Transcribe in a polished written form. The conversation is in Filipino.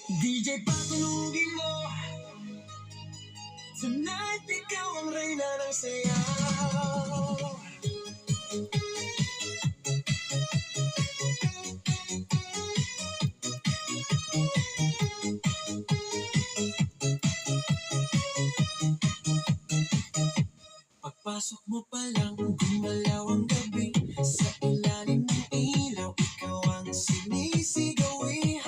DJ patulugin mo. Tonight ikaw ang reyna ng sayaw. Pagpasok mo pa lang, gumalaw ang gabi. Sa ilalim ng ilaw, ikaw ang sinisigawi.